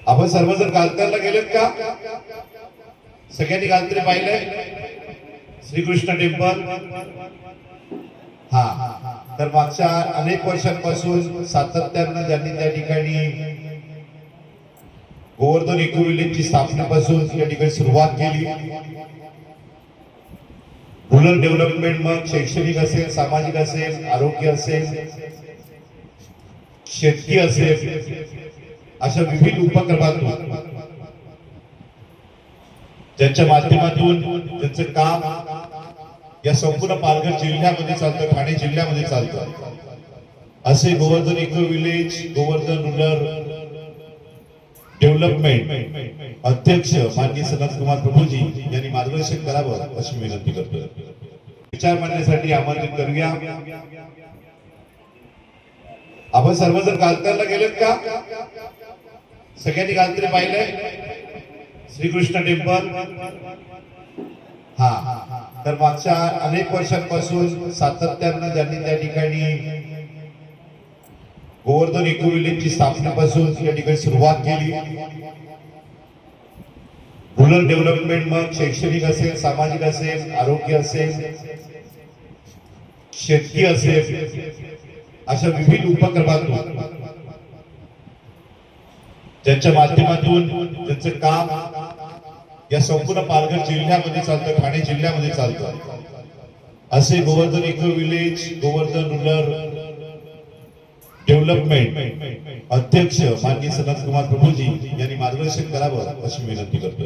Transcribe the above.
आपण सर्वजण गालतरला गेलेत का? सगळ्यांनी गालतरी पाहिलंय? श्रीकृष्ण टेम्पल. हा, तर मागच्या अनेक वर्षांपासून सातत्यानं ज्यांनी त्या ठिकाणी गोवर्धन इको विलेजची स्थापनेपासून त्या ठिकाणी सुरुवात केली. रुरल डेव्हलपमेंट मग शैक्षणिक असेल, सामाजिक असेल, आरोग्य असेल, शेतकी असेल, अशा विविध उपक्रमातून ज्यांच्या माध्यमातून त्यांचं काम या संपूर्ण पालघर जिल्ह्यामध्ये चालतं, ठाणे जिल्ह्यामध्ये चालतं. असे Govardhan eco village, Govardhan rural development अध्यक्ष माननीय सनत कुमार प्रभूजी यांनी मार्गदर्शन करावं अशी विनंती करतो. विचार मांडण्यासाठी आमंत्रित करूया. आपण सर्वजण गालतरला गेलेत का? सगळ्यांनी गालतरी पाहिलंय? श्रीकृष्ण टेम्पल. हा, तर मागच्या अनेक वर्षांपासून सातत्यानं ज्यांनी त्या ठिकाणी गोवर्धन इको विलेजची स्थापनेपासून या ठिकाणी सुरुवात केली. रुरल डेव्हलपमेंट मग शैक्षणिक असेल, सामाजिक असेल, आरोग्य असेल, शेतकी असेल, अशा विविध उपक्रमातून ज्यांच्या माध्यमातून त्यांचं काम या संपूर्ण पालघर जिल्ह्यामध्ये चालतं, ठाणे जिल्ह्यामध्ये चालतं. असे Govardhan eco village, Govardhan rural development अध्यक्ष माननीय सनत कुमार प्रभूजी यांनी मार्गदर्शन करावं अशी विनंती करतो.